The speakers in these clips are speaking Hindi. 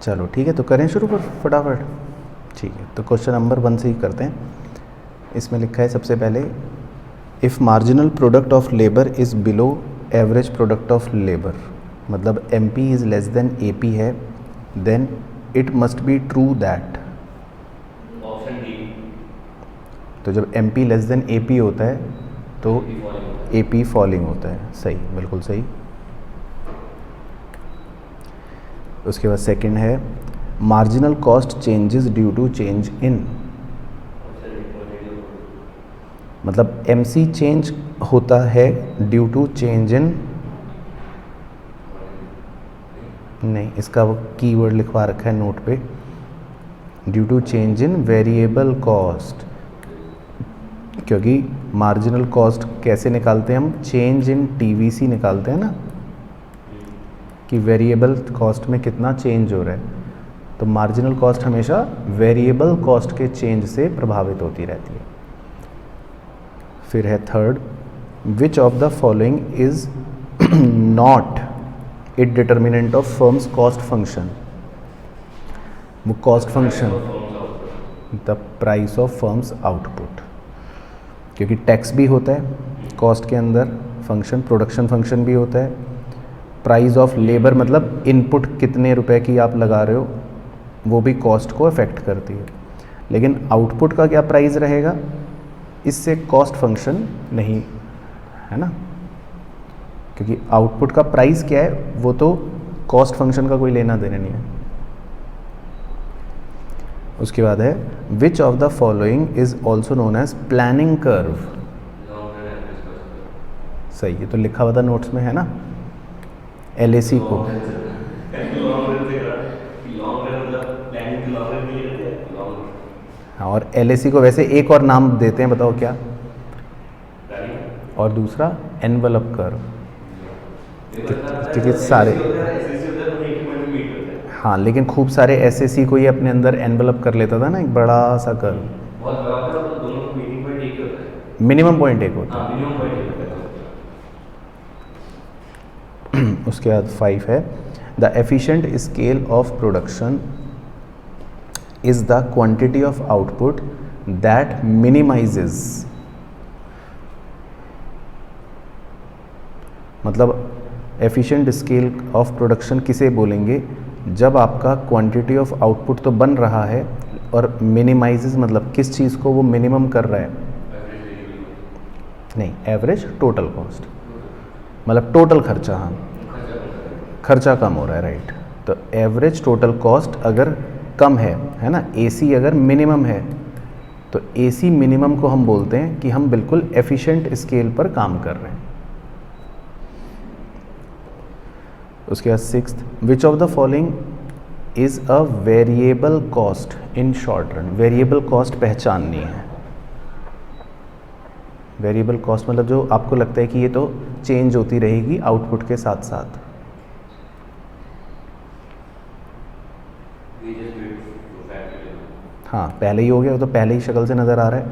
चलो ठीक है, तो करें शुरू पर फटाफट। ठीक है, तो क्वेश्चन नंबर 1 से ही करते हैं। इसमें लिखा है सबसे पहले, if marginal product of labour is below average product of labour, मतलब MP is less than AP है, then it must be true that. Option D. तो जब MP लेस देन AP होता है तो AP फॉलिंग होता है। सही, बिल्कुल सही। उसके बाद सेकंड है, marginal cost changes due to change in, मतलब MC चेंज होता है ड्यू टू चेंज इन, नहीं, इसका वो कीवर्ड लिखवा रखा है नोट पे, due to change in variable cost, क्योंकि मार्जिनल कॉस्ट कैसे निकालते हैं हम, चेंज इन TVC निकालते हैं ना, कि वेरिएबल कॉस्ट में कितना चेंज हो रहा है। तो मार्जिनल कॉस्ट हमेशा वेरिएबल कॉस्ट के चेंज से प्रभावित होती रहती है। फिर है third, which of the following is not it determinant of firm's cost function, वो cost function the price of firm's output, क्योंकि टैक्स भी होता है कॉस्ट के अंदर, फंक्शन प्रोडक्शन फंक्शन भी होता है, प्राइस ऑफ लेबर मतलब इनपुट कितने रुपए की आप लगा रहे हो वो भी कॉस्ट को अफेक्ट करती है, लेकिन आउटपुट का क्या प्राइस रहेगा इससे कॉस्ट फंक्शन नहीं है ना, क्योंकि आउटपुट का प्राइस क्या है वो तो कॉस्ट फंक्शन का कोई लेना देना नहीं है। उसके बाद है, which of the following is also known as planning curve. सही, ये तो लिखा हुआ था नोट्स में है ना, LAC को, हाँ, और LAC को वैसे एक और नाम देते हैं, बताओ क्या, और दूसरा एनवलप कर्व, क्योंकि सारे, हाँ, लेकिन खूब सारे SAC को ये अपने अंदर एनवलप कर लेता था ना, एक बड़ा सा कर्व, मिनिमम पॉइंट एक होता है। उसके बाद 5 है, the efficient scale of production is the quantity of output that minimises, मतलब एफिशिएंट स्केल ऑफ प्रोडक्शन किसे बोलेंगे, जब आपका क्वांटिटी ऑफ आउटपुट तो बन रहा है और मिनिमाइजेस मतलब किस चीज़ को वो मिनिमम कर रहा है, नहीं, एवरेज टोटल कॉस्ट, मतलब टोटल खर्चा, हाँ, खर्चा कम हो रहा है, राइट। तो एवरेज टोटल कॉस्ट अगर कम है ना, AC अगर मिनिमम है तो AC मिनिमम को हम बोलते हैं कि हम बिल्कुल एफिशिएंट स्केल पर काम कर रहे हैं। उसके बाद 6th, which of the following is a variable cost in short run, variable cost पहचाननी है। वेरिएबल कॉस्ट मतलब जो आपको लगता है कि ये तो चेंज होती रहेगी आउटपुट के साथ साथ, हाँ, पहले ही हो गया, तो पहले ही शक्ल से नज़र आ रहा है,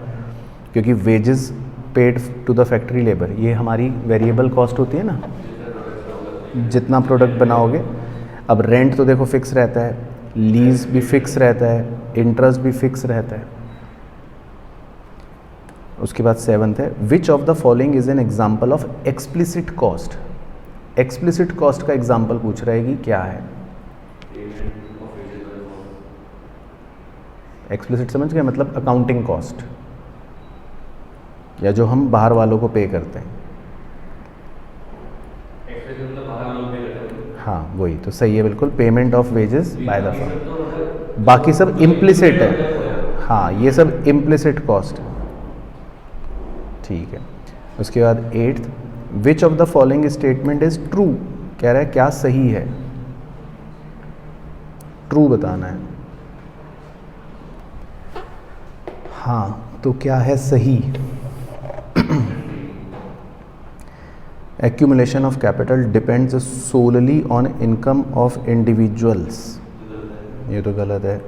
क्योंकि wages paid to the factory labour ये हमारी वेरिएबल कॉस्ट होती है ना, जितना प्रोडक्ट बनाओगे। अब रेंट तो देखो फिक्स रहता है, लीज भी फिक्स रहता है, इंटरेस्ट भी फिक्स रहता है। उसके बाद 7th है, which of the following is an example of explicit cost, explicit cost का एग्जाम्पल पूछ रहा है कि क्या है, एक्सप्लिसिट समझ गए, मतलब अकाउंटिंग कॉस्ट, या जो हम बाहर वालों को पे करते हैं, हाँ वही, तो सही है बिल्कुल, payment of wages by the firm, बाकी सब इम्प्लिसिट है, हाँ, ये सब इम्प्लिसिट कॉस्ट, ठीक है। उसके बाद 8th, which of the following statement is true, कह रहा है क्या सही है, ट्रू बताना है, हाँ, तो क्या है सही, accumulation of capital depends solely on income of individuals, ये तो गलत है।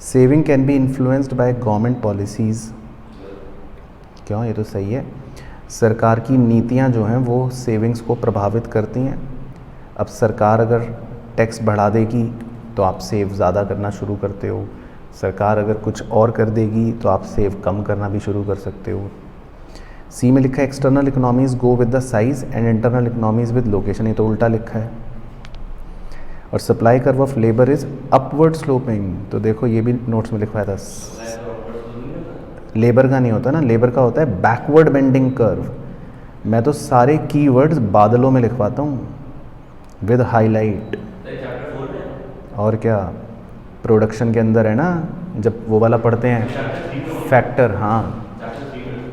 saving can be influenced by government policies, क्यों, ये तो सही है। सरकार की नीतियाँ जो हैं वो सेविंग्स को प्रभावित करती हैं। अब सरकार अगर टैक्स बढ़ा देगी तो आप सेव ज़्यादा करना शुरू करते हो, सरकार अगर कुछ और कर देगी तो आप सेव कम करना भी शुरू कर सकते हो। सी में लिखा है external economies go with the size and internal economies with location, ये तो उल्टा लिखा है। और supply curve of labour is upward sloping, तो देखो ये भी नोट्स में लिखवाया था। लेबर का नहीं होता ना, लेबर का होता है बैकवर्ड बेंडिंग कर्व। मैं तो सारे कीवर्ड्स बादलों में लिखवाता हूँ विद हाईलाइट। और क्या, प्रोडक्शन के अंदर है ना, जब वो वाला पढ़ते हैं फैक्टर, हाँ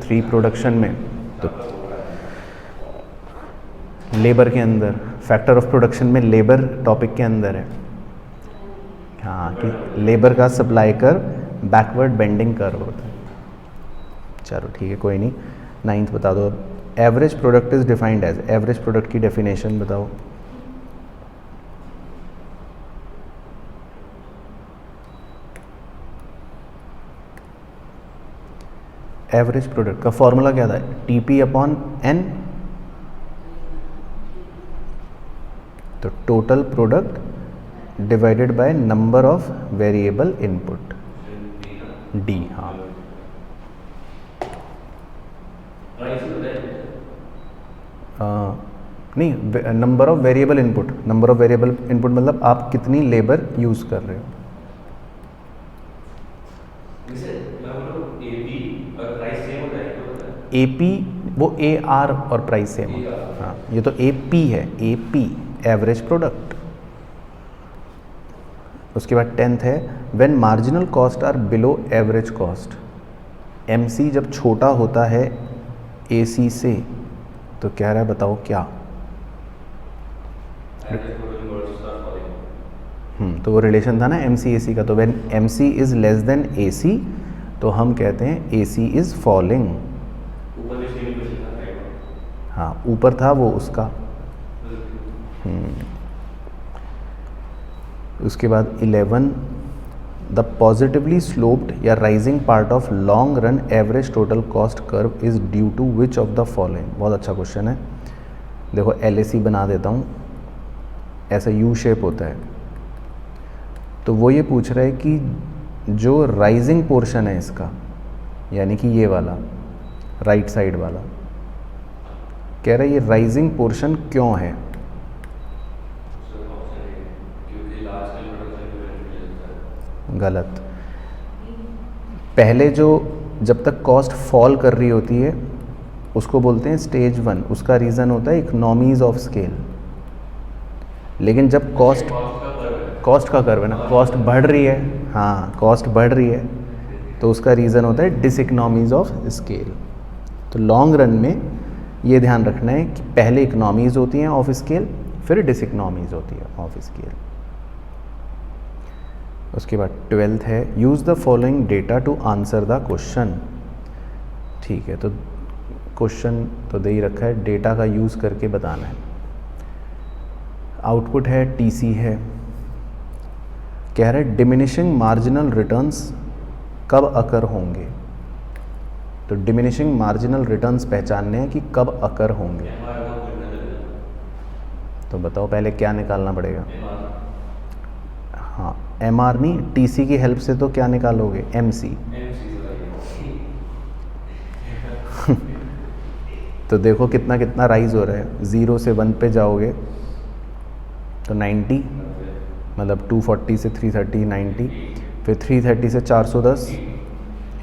3 प्रोडक्शन में, तो लेबर के अंदर फैक्टर ऑफ प्रोडक्शन में लेबर टॉपिक के अंदर है, हाँ कि लेबर का सप्लाई कर बैकवर्ड बेंडिंग कर्व होता है। चलो ठीक है, कोई नहीं। 9th बता दो अब। Average product is defined as, average product की डेफिनेशन बताओ। एवरेज प्रोडक्ट का फॉर्मूला क्या था? TP अपॉन N, तो total product divided by number of variable input, D। हाँ नहीं, number of variable input, number of variable input मतलब आप कितनी लेबर यूज़ कर रहे हो। AP वो AR और प्राइस सेम होता है, हाँ ये तो AP है, AP एवरेज प्रोडक्ट। उसके बाद 10th है when marginal cost are below average cost, MC जब छोटा होता है AC से, तो कह रहा है बताओ क्या। तो वो रिलेशन था ना MC AC का, तो when MC is less than AC तो हम कहते हैं AC इज फॉलिंग। हाँ ऊपर था वो उसका। उसके बाद 11 द पॉजिटिवली स्लोप्ड या rising part of long run average total cost curve is due to which of the following. बहुत अच्छा क्वेश्चन है, देखो LAC बना देता हूँ, ऐसा U शेप होता है, तो वो ये पूछ रहा है कि जो राइजिंग पोर्शन है इसका, यानी कि ये वाला राइट साइड वाला, कह रहा है ये राइजिंग पोर्शन क्यों है। गलत। पहले जो जब तक कॉस्ट फॉल कर रही होती है उसको बोलते हैं स्टेज 1, उसका रीज़न होता है इकोनॉमीज ऑफ स्केल। लेकिन जब कॉस्ट का कर्व है ना, कॉस्ट बढ़ रही है, हाँ कॉस्ट बढ़ रही है, तो उसका रीज़न होता है डिसइकोनॉमीज ऑफ स्केल। तो लॉन्ग रन में ये ध्यान रखना है कि पहले इकोनॉमीज होती हैं ऑफ स्केल, फिर डिसइकोनॉमीज होती है ऑफ स्केल। उसके बाद 12th है use the following data to answer the question. ठीक है, तो क्वेश्चन तो दे ही रखा है, डेटा का यूज़ करके बताना है। आउटपुट है TC है, कह रहे डिमिनिशिंग मार्जिनल रिटर्न्स कब अकर होंगे। तो डिमिनिशिंग मार्जिनल रिटर्न्स पहचानने हैं कि कब अकर होंगे। तो बताओ पहले क्या निकालना पड़ेगा। हाँ MR नहीं, TC की हेल्प से तो क्या निकालोगे, MC। तो देखो कितना कितना राइज हो रहा है, 0 से 1 पे जाओगे तो 90, मतलब 240 से 330 90, फिर 330 से 410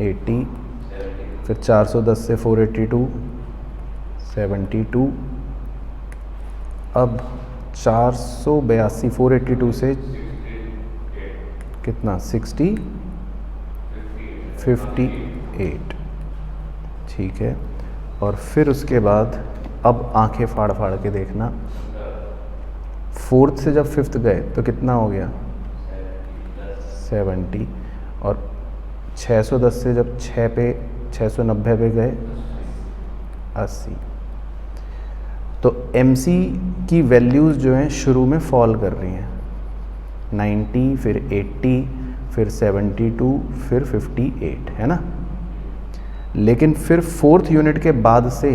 80, फिर 410 से 482 72, अब 482 482 से कितना 60 58। ठीक है, और फिर उसके बाद अब आंखें फाड़ फाड़ के देखना, 4th से जब 5th गए तो कितना हो गया 70, और 610 से जब 690 पे गए 80। तो MC की वैल्यूज़ जो हैं शुरू में फॉल कर रही हैं, 90 फिर 80 फिर 72 फिर 58, है ना। लेकिन फिर 4th यूनिट के बाद से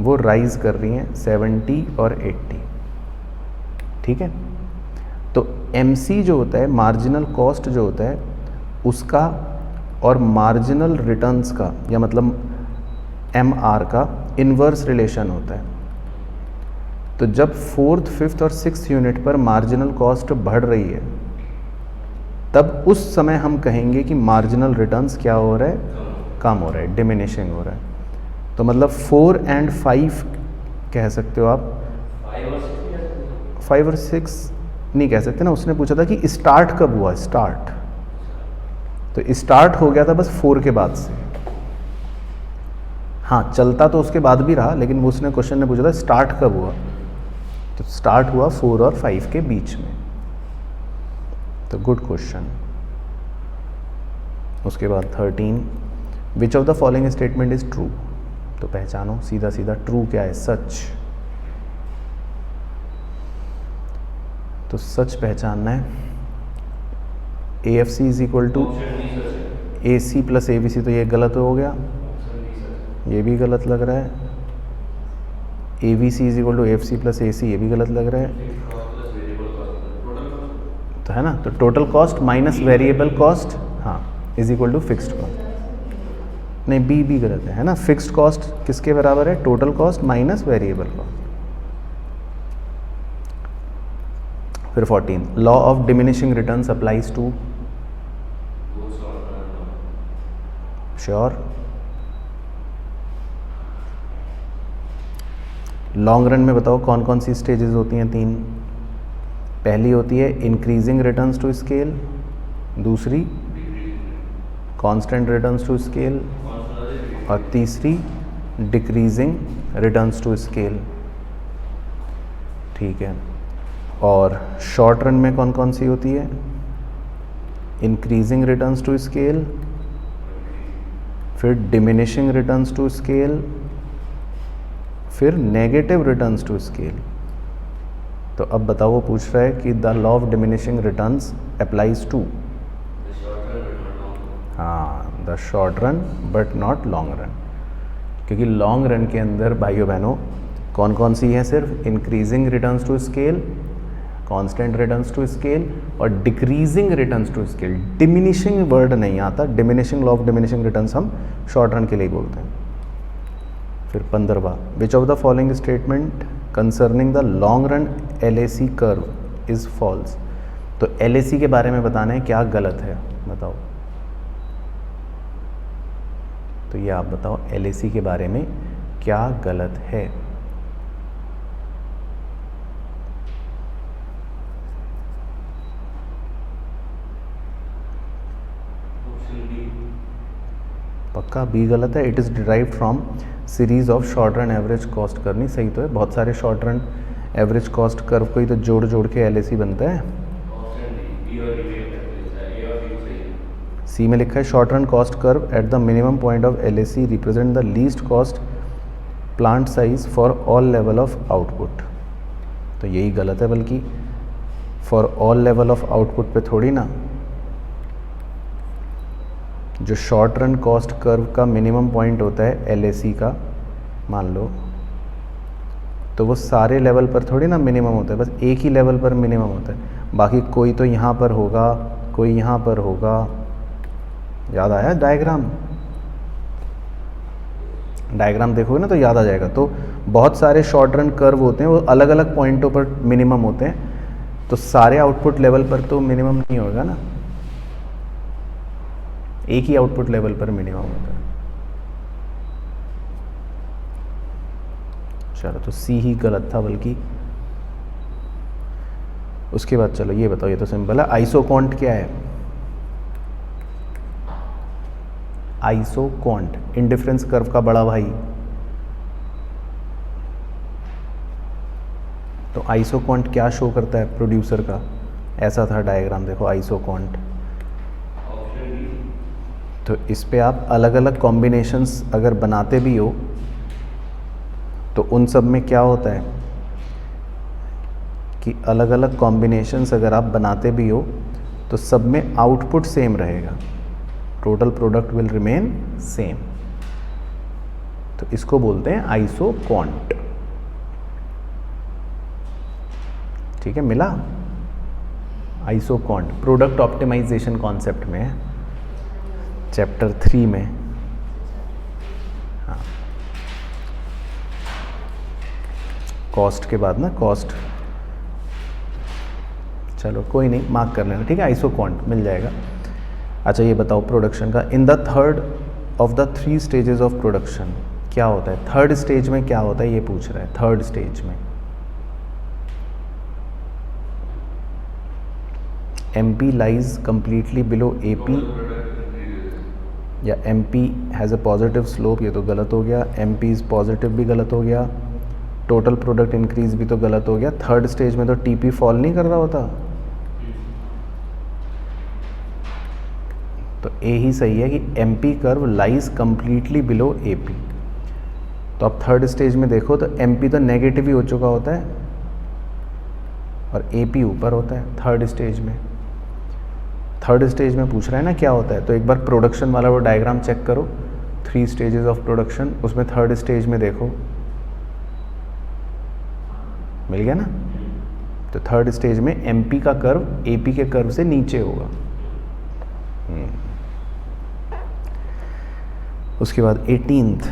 वो राइज कर रही हैं 70 और 80। ठीक है, तो MC जो होता है, मार्जिनल कॉस्ट जो होता है उसका और मार्जिनल रिटर्न्स का, या मतलब MR का इन्वर्स रिलेशन होता है। तो जब 4th, 5th और 6th यूनिट पर मार्जिनल कॉस्ट बढ़ रही है, तब उस समय हम कहेंगे कि मार्जिनल रिटर्न्स क्या हो रहा है, कम हो रहा है, डिमिनिशिंग हो रहा है। तो मतलब 4 and 5 कह सकते हो आप, 5 और 6 नहीं कह सकते ना। उसने पूछा था कि स्टार्ट कब हुआ, स्टार्ट, तो स्टार्ट हो गया था बस 4 के बाद से। हाँ, चलता तो उसके बाद भी रहा, लेकिन वो उसने क्वेश्चन ने पूछा था स्टार्ट कब हुआ, तो स्टार्ट हुआ 4 और 5 के बीच में। तो गुड क्वेश्चन। उसके बाद 13, विच of the following statement is true. तो पहचानो सीधा सीधा, ट्रू क्या है, सच। तो सच पहचानना है। AFC is equal to AC plus ABC, तो ये गलत हो गया, ये भी गलत लग रहा है। ABC is equal to AFC plus AC, ये भी गलत लग रहा है, तो है ना। तो total cost minus variable cost, हाँ, is equal to fixed cost. नहीं, बी भी गलत है ना। फिक्स्ड कॉस्ट किसके बराबर है, total cost minus variable cost. फिर 14, law of diminishing returns applies to, sure. Long run में बताओ कौन कौन सी स्टेजेस होती हैं, 3। पहली होती है इंक्रीजिंग रिटर्न्स टू स्केल, दूसरी कांस्टेंट रिटर्न्स टू स्केल, और तीसरी डिक्रीजिंग रिटर्न्स टू स्केल। ठीक है। और शॉर्ट रन में कौन कौन सी होती है, इंक्रीजिंग रिटर्न्स टू स्केल, फिर डिमिनिशिंग रिटर्न्स टू स्केल, फिर नेगेटिव रिटर्न्स टू स्केल। तो अब बताओ, वो पूछ रहा है कि the law of diminishing returns applies to, हाँ, the short run but not long run. क्योंकि लॉन्ग रन के अंदर भाइयों बहनों कौन कौन सी है, सिर्फ increasing returns to scale, constant returns to scale और decreasing returns to scale. Diminishing word नहीं आता, diminishing, law of diminishing returns हम शॉर्ट रन के लिए बोलते हैं। फिर 15वां, which of the following statement concerning the long run LAC curve is false. तो LAC के बारे में बताना है क्या गलत है, बताओ। तो ये आप बताओ, LAC के बारे में क्या गलत है। पक्का बी गलत है। It is derived from series of short run average cost करनी, सही तो है। बहुत सारे short run average cost curve को ही तो जोड़ जोड़ के LAC बनता है। सी में लिखा है short run cost curve at the minimum point of LAC represent the least cost plant size for all level of output. तो यही गलत है, बल्कि for all level of output पे थोड़ी ना। जो शॉर्ट रन कॉस्ट कर्व का मिनिमम पॉइंट होता है LAC का, मान लो, तो वो सारे लेवल पर थोड़ी ना मिनिमम होता है, बस एक ही लेवल पर मिनिमम होता है। बाकी कोई तो यहाँ पर होगा, कोई यहाँ पर होगा। याद आया डायग्राम? डायग्राम देखोगे ना तो याद आ जाएगा। तो बहुत सारे शॉर्ट रन कर्व होते हैं, वो अलग अलग पॉइंटों पर मिनिमम होते हैं, तो सारे आउटपुट लेवल पर तो मिनिमम नहीं होगा ना, एक ही आउटपुट लेवल पर मिनिमम होता है। चलो, तो सी ही गलत था बल्कि। उसके बाद चलो ये बताओ, ये तो सिंपल है। आइसोकॉन्ट क्या है? आइसोकॉन्ट इंडिफरेंस कर्व का बड़ा भाई। तो आइसोकॉन्ट क्या शो करता है प्रोड्यूसर का? ऐसा था डायग्राम, देखो आइसोकॉन्ट। तो इस पे आप अलग अलग कॉम्बिनेशंस अगर बनाते भी हो तो उन सब में क्या होता है कि अलग अलग कॉम्बिनेशंस अगर आप बनाते भी हो तो सब में आउटपुट सेम रहेगा, total product will remain same. तो इसको बोलते हैं आइसोकॉन्ट। ठीक है, मिला? आइसोकॉन्ट प्रोडक्ट ऑप्टिमाइजेशन कॉन्सेप्ट में है, चैप्टर 3 में। हाँ, कॉस्ट के बाद ना, कॉस्ट, चलो कोई नहीं, मार्क कर लेना, ठीक है, आइसोकॉन्ट मिल जाएगा। अच्छा ये बताओ प्रोडक्शन का, in the third of the 3 stages of production क्या होता है? थर्ड स्टेज में क्या होता है ये पूछ रहा है। थर्ड स्टेज में MP lies completely below AP, या MP has a positive slope, ये तो गलत हो गया। MP इज़ पॉजिटिव भी गलत हो गया। टोटल प्रोडक्ट इंक्रीज भी तो गलत हो गया। थर्ड स्टेज में तो TP फॉल नहीं कर रहा होता, तो A ही सही है कि MP curve lies completely below AP। तो अब थर्ड स्टेज में देखो तो MP तो नेगेटिव ही हो चुका होता है और AP ऊपर होता है थर्ड स्टेज में। थर्ड स्टेज में पूछ रहा है ना क्या होता है, तो एक बार प्रोडक्शन वाला वो डायग्राम चेक करो, 3 स्टेजेस ऑफ प्रोडक्शन, उसमें थर्ड स्टेज में देखो, मिल गया ना। तो थर्ड स्टेज में MP का कर्व AP के कर्व से नीचे होगा। उसके बाद 18th,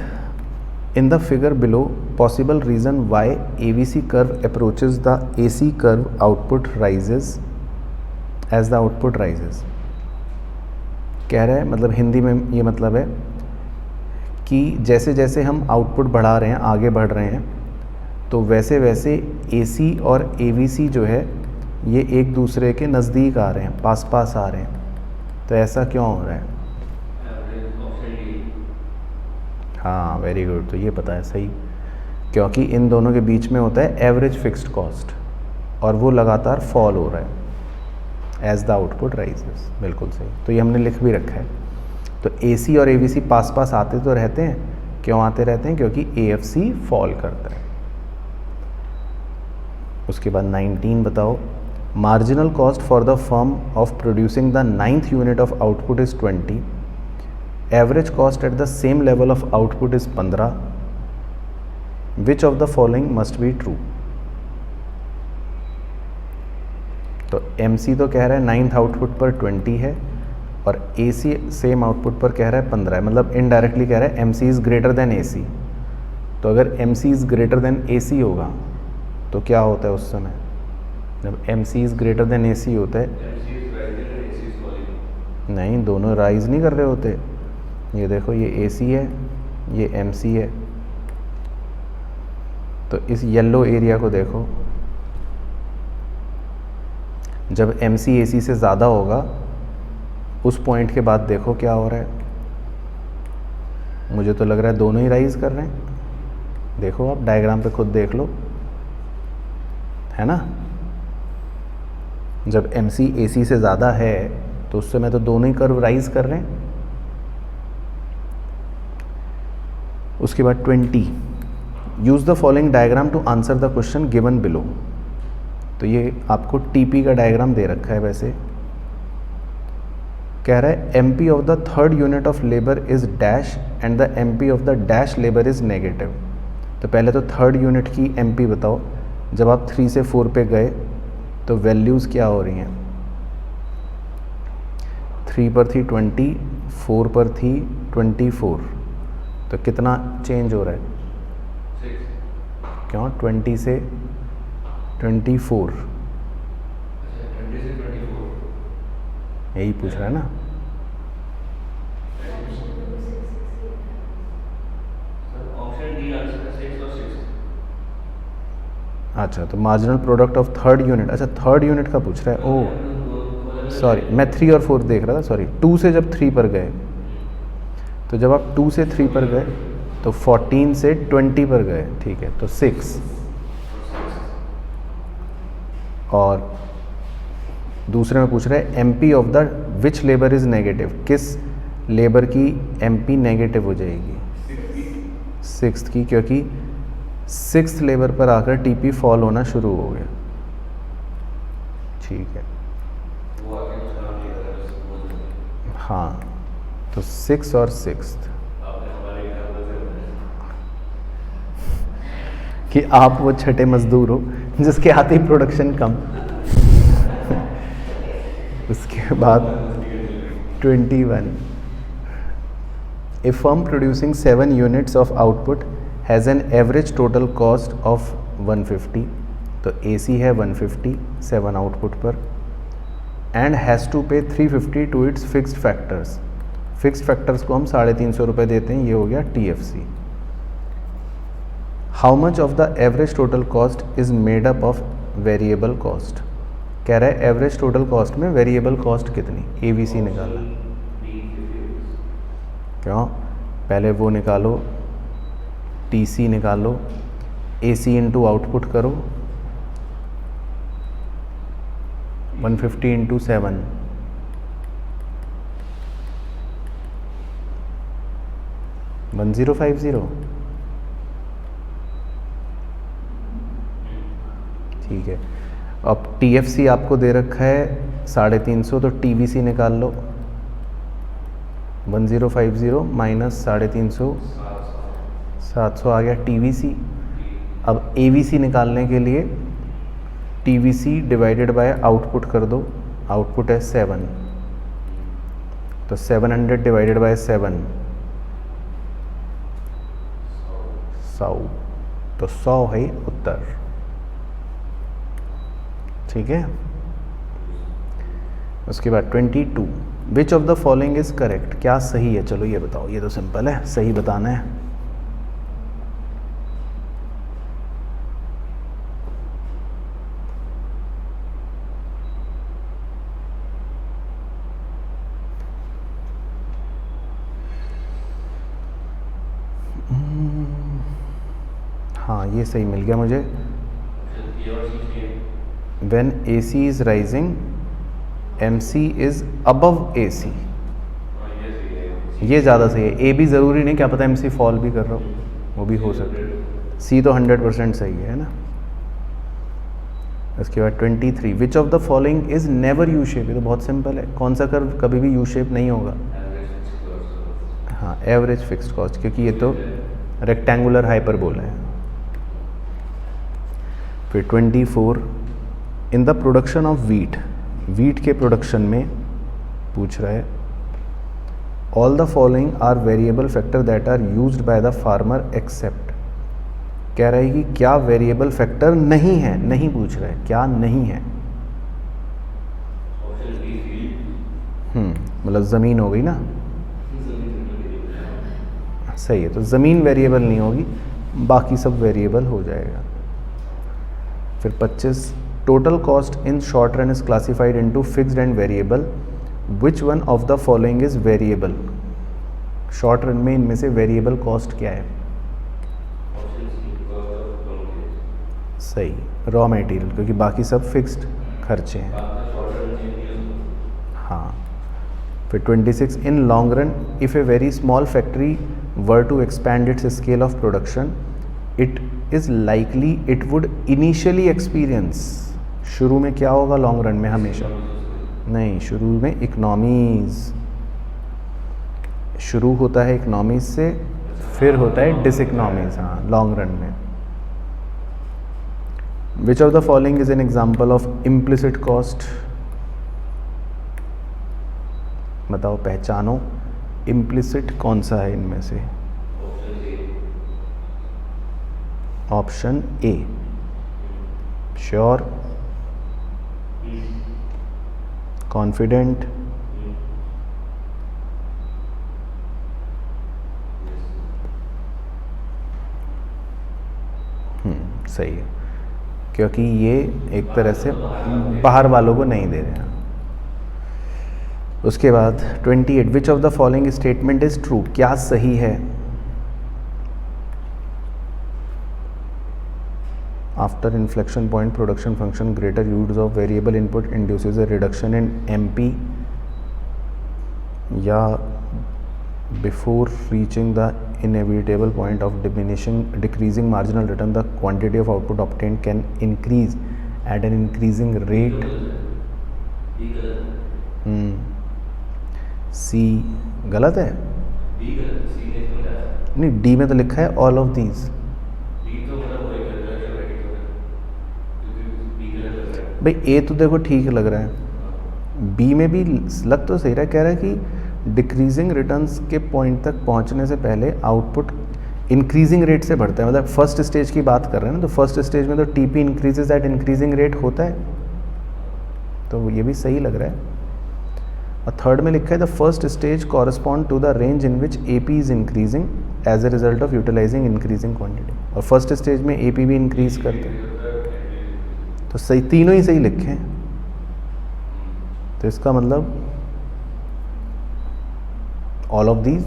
in the figure below possible reason why ABC curve approaches the AC curve output rises as the output rises. कह रहा है, मतलब हिंदी में ये मतलब है कि जैसे जैसे हम आउटपुट बढ़ा रहे हैं, आगे बढ़ रहे हैं, तो वैसे वैसे AC और AVC जो है ये एक दूसरे के नज़दीक आ रहे हैं, पास पास आ रहे हैं। तो ऐसा क्यों हो रहा है? हाँ वेरी गुड, तो ये पता है सही, क्योंकि इन दोनों के बीच में होता है एवरेज फिक्स्ड कॉस्ट और वो लगातार फॉल हो रहा है एज द आउटपुट राइजेस। बिल्कुल सही, तो ये हमने लिख भी रखा है। तो AC और AVC पास पास आते तो रहते हैं, क्यों आते रहते हैं? क्योंकि AFC फॉल करता है। उसके बाद 19 बताओ, marginal cost for the firm of producing the 9th unit of output is 20, average cost at the same level of output is 15, which of the following must be true? तो MC तो कह रहा है 9th आउटपुट पर 20 है और AC सेम आउटपुट पर कह रहा है 15 है, मतलब इनडायरेक्टली कह रहा है MC is greater than AC। तो अगर MC is greater than AC होगा तो क्या होता है उस समय? जब MC is greater than AC होता है, नहीं, दोनों राइज नहीं कर रहे होते। ये देखो, ये AC है, ये MC है, तो इस येलो एरिया को देखो, जब MC AC से ज़्यादा होगा उस पॉइंट के बाद देखो क्या हो रहा है। मुझे तो लग रहा है दोनों ही राइज कर रहे हैं। देखो आप डायग्राम पे खुद देख लो, है ना। जब MC AC से ज़्यादा है तो उस समय तो दोनों ही कर्व राइज कर रहे हैं। उसके बाद 20, use the following diagram to answer the question given below. तो ये आपको TP का डायग्राम दे रखा है। वैसे कह रहा है MP of the third unit of labour is dash and the MP of the dash labour is negative. तो पहले तो थर्ड यूनिट की MP बताओ। जब आप 3 से 4 पे गए तो वैल्यूज़ क्या हो रही हैं? 3 पर थी 20, 4 पर थी 24, तो कितना चेंज हो रहा है? 6। क्यों? 20 से 24, यही पूछ रहा है ना। ऑप्शन डी आंसर है 6 और 6। अच्छा, तो marginal product of third unit, अच्छा थर्ड यूनिट का पूछ रहा है। ओह सॉरी, मैं 3 और 4 देख रहा था, सॉरी। 2 से जब 3 पर गए, तो जब आप 2 से 3 पर गए तो 14 से 20 पर गए, ठीक है, तो 6। और दूसरे में पूछ रहा है MP of the which labour is negative, किस लेबर की MP नेगेटिव हो जाएगी? 6th की, क्योंकि 6th लेबर पर आकर TP फॉल होना शुरू हो गया। ठीक है, हाँ, तो 6 और 6th कि आप वो छठे मजदूर हो जिसके आते ही प्रोडक्शन कम। उसके बाद 21, a firm producing 7 units of output has an average total cost of 150, तो AC है 150 7 आउटपुट पर, and has to pay 350 to its fixed factors. Fixed factors को हम 350 रुपये देते हैं, ये हो गया TFC। How much of the average total cost is made up of variable cost. कह रहा है एवरेज टोटल कॉस्ट में वेरिएबल कॉस्ट कितनी, ABC निकालना। क्यों, पहले वो निकालो, TC निकालो, AC इंटू आउटपुट करो, 150 इंटू 7, 1050। ठीक है, अब TFC आपको दे रखा है 350, तो TVC निकाल लो, 1050 माइनस 350, 700 आ गया TVC। अब AVC निकालने के लिए TVC डिवाइडेड बाय आउटपुट कर दो, आउटपुट है 7, तो 700 डिवाइडेड बाय 7 100, तो 100 है उत्तर। ठीक है, उसके बाद 22, विच of the following is correct, क्या सही है। चलो ये बताओ, ये तो सिंपल है, सही बताना है। हाँ, ये सही मिल गया मुझे। When AC is rising, MC is above AC, ये ज़्यादा सही है। A भी ज़रूरी नहीं, क्या पता MC फॉल भी कर रहा हो, वो भी हो सकता है। C तो 100% सही है ना। उसके बाद 23, विच of the following is never U shape. ये तो बहुत सिंपल है, कौन सा कर्व कभी भी यू शेप नहीं होगा। हाँ, एवरेज फिक्स्ड कॉस्ट, क्योंकि ये तो रेक्टेंगुलर हाइपरबोला है। फिर 24, in the production of wheat, wheat के प्रोडक्शन में पूछ रहा है, all the following are variable factor that are used by the farmer except. कह रहा है कि क्या वेरिएबल फैक्टर नहीं है, नहीं पूछ रहा है, क्या नहीं है। मतलब ज़मीन हो गई ना, सही है, तो ज़मीन वेरिएबल नहीं होगी, बाकी सब वेरिएबल हो जाएगा। फिर 25, total cost in short run is classified into fixed and variable, which one of the following is variable. Short run में इनमें से वेरिएबल कॉस्ट क्या है। सही, रॉ मटेरियल, क्योंकि बाकी सब फिक्स्ड खर्चे हैं। हाँ। फिर 26, in long run if a very small factory were to expand its scale of production, it is likely it would initially experience. शुरू में क्या होगा लॉन्ग रन में, हमेशा नहीं, शुरू में इकनॉमीज़, शुरू होता है इकनॉमीज़ से, फिर होता है डिसइकनॉमीज़। हाँ, लॉन्ग रन में। विच of the following is an example of implicit cost. बताओ, पहचानो, इम्प्लिसिट कौन सा है इनमें से। ऑप्शन ए, श्योर, कॉन्फिडेंट, सही है, क्योंकि ये एक तरह से बाहर वालों को नहीं दे रहे हैं। उसके बाद 28, विच of the following statement is true, क्या सही है। After inflection point production function greater use of variable input induces A reduction in MP, या before reaching the inevitable point of decreasing marginal return, the quantity of output obtained can increase at an increasing rate. C गलत है, नहीं, D में तो लिखा है all of these। भाई A तो देखो ठीक लग रहा है, बी में भी लग तो सही रहा है, कह रहा है कि डिक्रीजिंग रिटर्न्स के पॉइंट तक पहुंचने से पहले आउटपुट इंक्रीजिंग रेट से बढ़ता है, मतलब फर्स्ट स्टेज की बात कर रहे हैं ना, तो फर्स्ट स्टेज में तो TP increases at increasing rate होता है, तो ये भी सही लग रहा है। और थर्ड में लिखा है the first stage correspond to the range in which A P is increasing as a result of utilising increasing quantity, और फर्स्ट स्टेज में ए पी भी इंक्रीज करते हैं, तो सही तीनों ही सही लिखे हैं। तो इसका मतलब ऑल ऑफ दीज,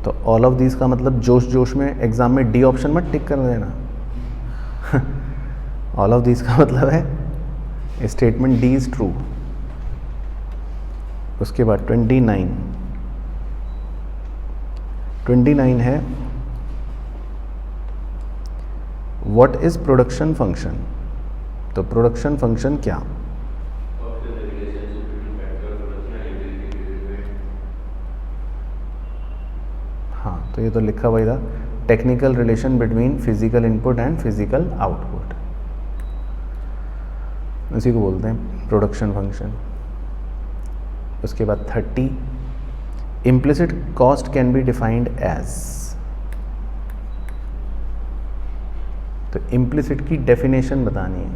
तो ऑल ऑफ दीज का मतलब जोश जोश में एग्जाम में डी ऑप्शन मत टिक कर देना। ऑल ऑफ दीज का मतलब है स्टेटमेंट डी इज ट्रू। उसके बाद 29 है व्हाट इज प्रोडक्शन फंक्शन। तो प्रोडक्शन फंक्शन क्या, हाँ तो ये तो लिखा हुआ था, technical relation between physical input and physical output, उसी को बोलते हैं प्रोडक्शन फंक्शन। उसके बाद 30 implicit cost can be defined as, तो इम्प्लिसिट की डेफिनेशन बतानी है,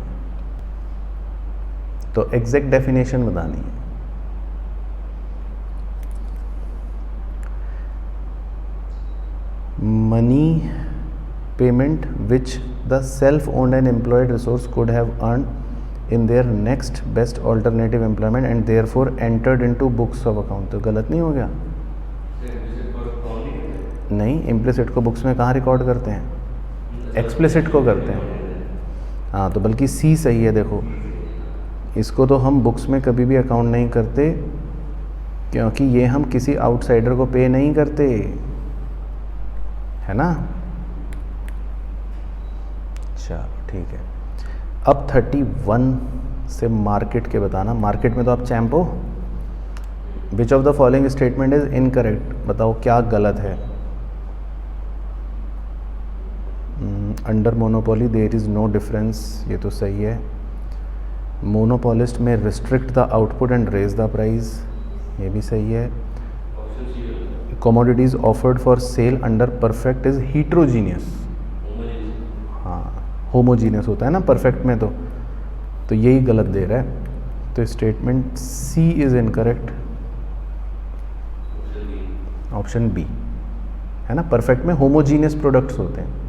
तो एग्जैक्ट डेफिनेशन बतानी है। Money payment which the self owned and employed resource could have earn in their next best alternative employment and therefore entered into books of account, तो गलत नहीं हो गया? नहीं, इम्प्लिसिट को बुक्स में कहाँ रिकॉर्ड करते हैं, एक्सप्लिसिट को करते हैं। हाँ तो बल्कि सी सही है, देखो इसको तो हम बुक्स में कभी भी अकाउंट नहीं करते, क्योंकि ये हम किसी आउटसाइडर को पे नहीं करते, है ना। चलो ठीक है, अब 31 से मार्केट के बताना। मार्केट में तो आप चैंप हो। Which of the following statement is incorrect, बताओ क्या गलत है। Under monopoly there is no difference, ये तो सही है। Monopolist may restrict the output and raise the price, ये भी सही है। Commodities offered for sale under perfect is heterogeneous, हाँ होमोजीनियस होता है ना परफेक्ट में, तो यही गलत दे रहा है, तो statement C is incorrect, option B है ना, परफेक्ट में होमोजीनियस प्रोडक्ट्स होते हैं।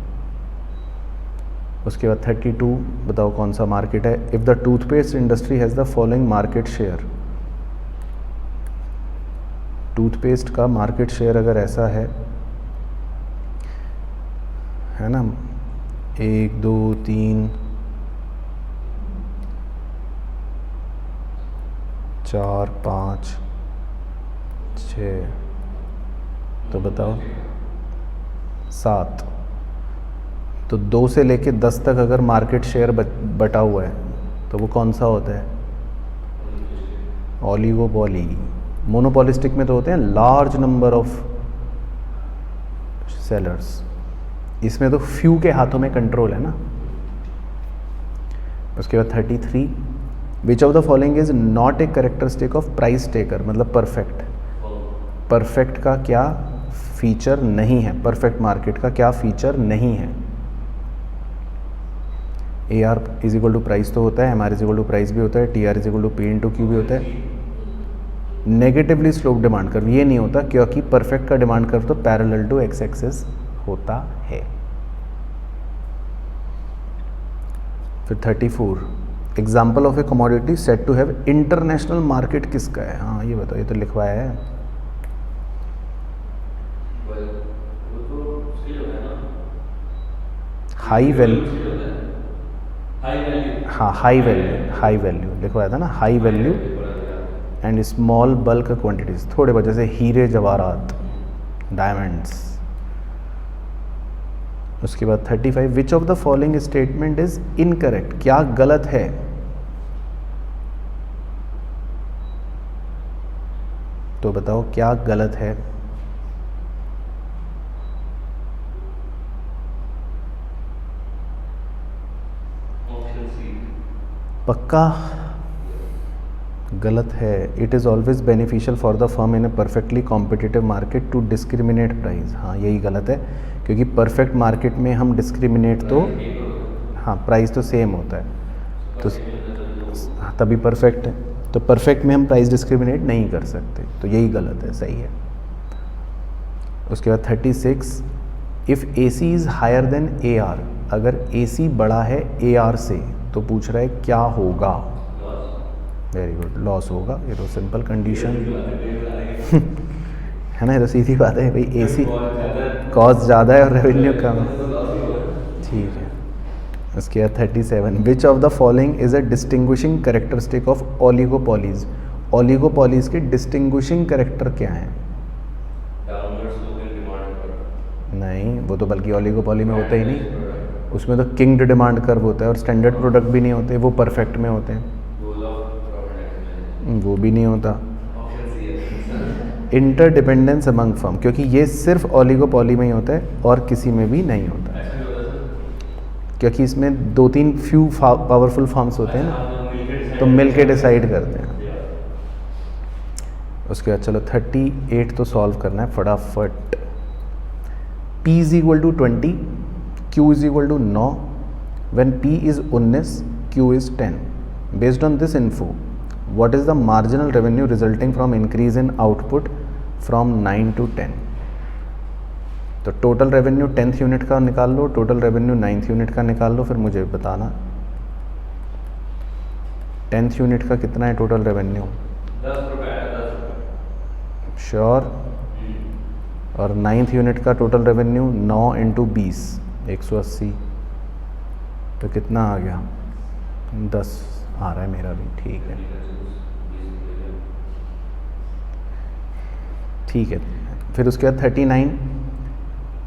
उसके बाद 32 बताओ कौन सा मार्केट है। If the toothpaste industry has the following market share, toothpaste का मार्केट शेयर अगर ऐसा है ना, 1 2 3 4 5 6, तो बताओ 7, तो 2 से लेके 10 तक अगर मार्केट शेयर बटा हुआ है तो वो कौन सा होता है, ओलिगोपॉली। मोनोपोलिस्टिक में तो होते हैं लार्ज नंबर ऑफ सेलर्स, इसमें तो फ्यू के हाथों में कंट्रोल है ना। उसके बाद 33 विच of the following is not a characteristic of price taker, मतलब परफेक्ट, परफेक्ट का क्या फीचर नहीं है, परफेक्ट मार्केट का क्या फीचर नहीं है। A R is equal to price तो होता है, M R is equal to price भी होता है, T R is equal to P into Q भी होता है। नेगेटिवली स्लोप डिमांड कर्व ये नहीं होता, क्योंकि परफेक्ट का डिमांड कर्व तो पैरेलल टू एक्स एक्सिस होता है। फिर 34 example of a commodity said to have international market किसका है, हाँ ये बताओ, ये तो लिखवाया है। हाई वैल्यू, हाँ हाई वैल्यू लिखवाया था ना, high value and small bulk quantities, थोड़े बहुत जैसे हीरे जवाहरात डायमंड्स। उसके बाद 35 which of the following statement is incorrect, क्या गलत है। तो बताओ क्या गलत है। पक्का, गलत है. It is always beneficial for the firm in a perfectly competitive market to discriminate price. हाँ यही गलत है, क्योंकि परफेक्ट मार्केट में हम डिस्क्रिमिनेट तो, हाँ प्राइस तो सेम होता है, तो हाँ, तभी परफेक्ट है. तो परफेक्ट में हम प्राइस डिस्क्रिमिनेट नहीं कर सकते, तो यही गलत है. सही है. उसके बाद 36, if A C is higher than A R. अगर ए सी बड़ा है ए आर से तो पूछ रहा है क्या होगा. वेरी गुड, लॉस होगा. ये तो सिंपल कंडीशन है ना, ये तो सीधी बात है भाई. ए सी कॉस्ट ज़्यादा है और रेवेन्यू कम है. ठीक है. उसके बाद 37, which of the following is a distinguishing characteristic of oligopolies. Oligopolies के डिस्टिंग्विशिंग करेक्टर क्या हैं? नहीं, वो तो बल्कि ओलिगोपॉली में होता ही नहीं. उसमें तो किंग्ड डिमांड कर्व होता है और स्टैंडर्ड प्रोडक्ट भी नहीं होते, वो परफेक्ट में होते हैं. वो भी नहीं होता. इंटरडिपेंडेंस अमंग फर्म, क्योंकि ये सिर्फ ओलिगोपॉली में ही होता है और किसी में भी नहीं होता, क्योंकि इसमें 2-3 फ्यू पावरफुल फर्म्स होते हैं ना, तो मिल के डिसाइड करते हैं. उसके बाद चलो 38 तो सॉल्व करना है फटाफट. P is equal to 20, Q is equal to 9, when P is 19, Q is 10. Based on this info, what is the marginal revenue resulting from increase in output from 9 to 10? तो टोटल रेवेन्यू 10th यूनिट का निकाल लो, टोटल रेवेन्यू 9th यूनिट का निकाल लो, फिर मुझे बताना 10th यूनिट का कितना है टोटल रेवेन्यू. 10 रुपये है, 10 रुपये. श्योर. और 9th यूनिट का टोटल रेवेन्यू 9 इंटू 20 180, तो कितना आ गया? 10 आ रहा है मेरा भी. ठीक है, ठीक है. फिर उसके बाद 39,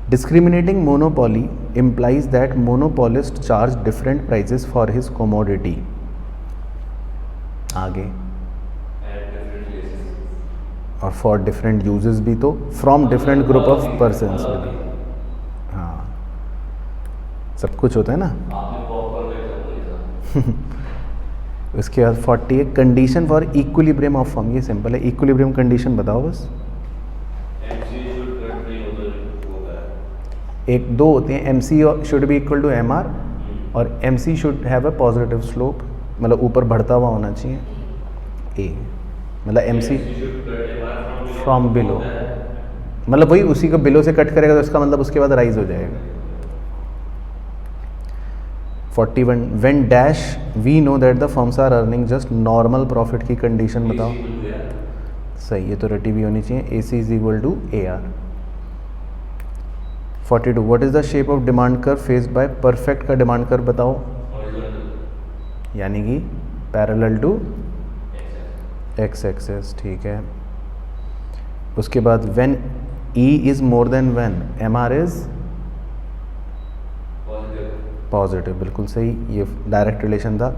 discriminating monopoly implies that monopolist charge different prices for his commodity. आगे और फॉर डिफरेंट यूजेस भी, तो from different group of persons भी. हाँ सब कुछ होता है ना. उसके बाद 48, condition for equilibrium of firm. ये सिंपल है, इक्विलिब्रियम कंडीशन बताओ बस. एक दो होते हैं, MC should be equal to MR और MC should have a positive slope, मतलब ऊपर बढ़ता हुआ होना चाहिए. A मतलब MC फ्रॉम बिलो, मतलब वही उसी को बिलो से कट करेगा तो इसका मतलब उसके बाद राइज हो जाएगा. 41, when dash we know that the firms are earning just normal profit की कंडीशन बताओ. सही, ये तो रटी भी होनी चाहिए. AC is equal to AR. 42, what is the shape of demand curve faced by perfect का डिमांड कर्व बताओ, यानी कि पैरेलल टू एक्स एक्सेस. ठीक है. उसके बाद when E is more than when MR is positive. बिल्कुल सही, ये डायरेक्ट रिलेशन था.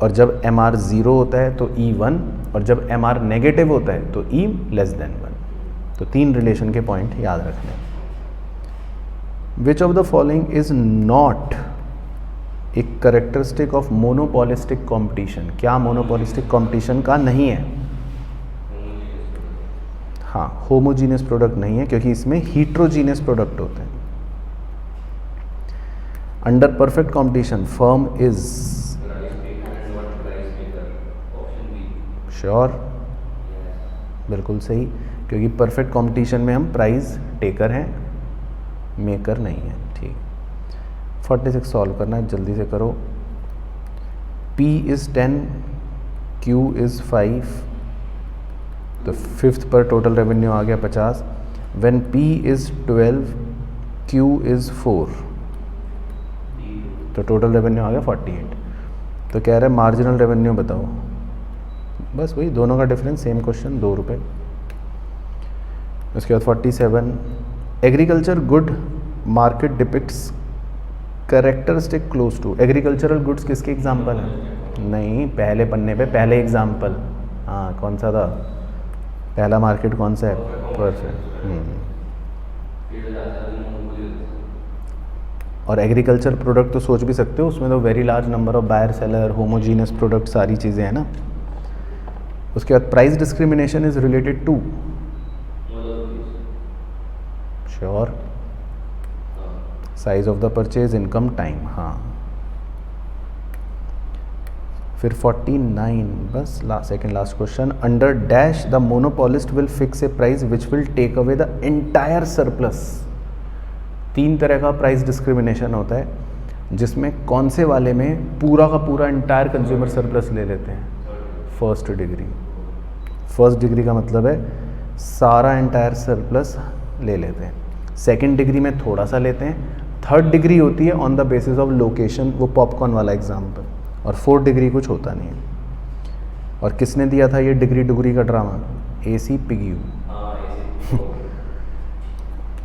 और जब MR 0 होता है तो E 1, और जब MR नेगेटिव होता है तो E लेस देन 1. तो 3 रिलेशन के पॉइंट याद रखने. विच of the following is not a characteristic of monopolistic competition. क्या मोनोपोलिस्टिक कॉम्पिटिशन का नहीं है? हाँ, होमोजीनियस प्रोडक्ट नहीं है, क्योंकि इसमें हीट्रोजीनियस प्रोडक्ट होते हैं. Under perfect competition firm is sure. बिल्कुल सही, क्योंकि परफेक्ट कंपटीशन में हम प्राइस टेकर हैं, मेकर नहीं है. ठीक. 46 सॉल्व करना है, जल्दी से करो. P इज़ 10, Q इज़ 5, तो 5th पर टोटल रेवेन्यू आ गया 50. When P is 12, Q is 4, तो टोटल रेवेन्यू आ गया 48. तो कह रहे हैं मार्जिनल रेवेन्यू बताओ. बस वही, दोनों का डिफरेंस, सेम क्वेश्चन, 2 रुपये. उसके बाद 47, agriculture good market depicts characteristic close to. Agricultural goods किसके एग्जाम्पल हैं? नहीं, पहले पन्ने पे पहले एग्जाम्पल. हाँ, कौन सा था पहला मार्केट, कौन सा है? परफेक्ट. और एग्रीकल्चर प्रोडक्ट तो सोच भी सकते हो, उसमें तो very large number of buyer seller, homogeneous product, सारी चीज़ें हैं ना. उसके बाद price discrimination is related to sure size of the purchase income time, हाँ। फिर 49 बस second last question, under dash the monopolist will fix a price which will take away the entire surplus. 3 तरह का प्राइस डिस्क्रिमिनेशन होता है, जिसमें कौन से वाले में पूरा का पूरा एंटायर कंज्यूमर सरप्लस ले लेते हैं? First degree. फर्स्ट डिग्री का मतलब है सारा एंटायर सरप्लस ले लेते हैं। सेकंड डिग्री में थोड़ा सा लेते हैं। थर्ड डिग्री होती है on the basis of location, वो पॉपकॉर्न वाला एग्जाम्पल। और फोर्थ डिग्री कुछ होता नहीं है। और किसने दिया था ये डिग्री डुगरी का ड्रामा? AC पिग्यू।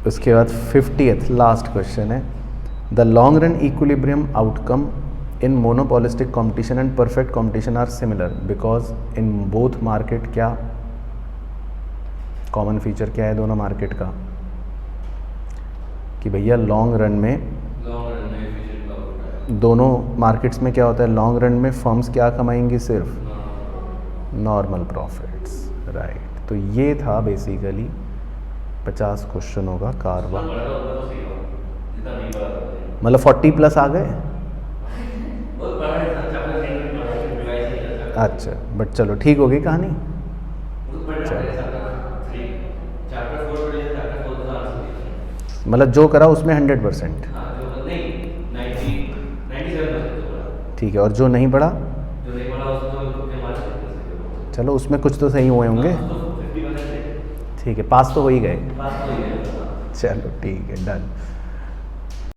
उसके बाद 50th लास्ट क्वेश्चन है, the long run equilibrium outcome in monopolistic competition and perfect competition are similar because in both market, क्या कॉमन फीचर क्या है दोनों मार्केट का? कि भैया लॉन्ग रन में दोनों मार्केट्स में क्या होता है? लॉन्ग रन में फर्म्स क्या कमाएंगी? सिर्फ नॉर्मल प्रॉफिट्स, राइट। तो ये था बेसिकली 50 क्वेश्चनों का कारवा। मतलब 40 प्लस आ गए। अच्छा, बट चलो ठीक हो गई कहानी। मतलब जो करा उसमें 100%। ठीक है, और जो नहीं पढ़ा? चलो उसमें कुछ तो सही हुए होंगे। ठीक है, पास तो हो ही गए। चलो ठीक है, डन।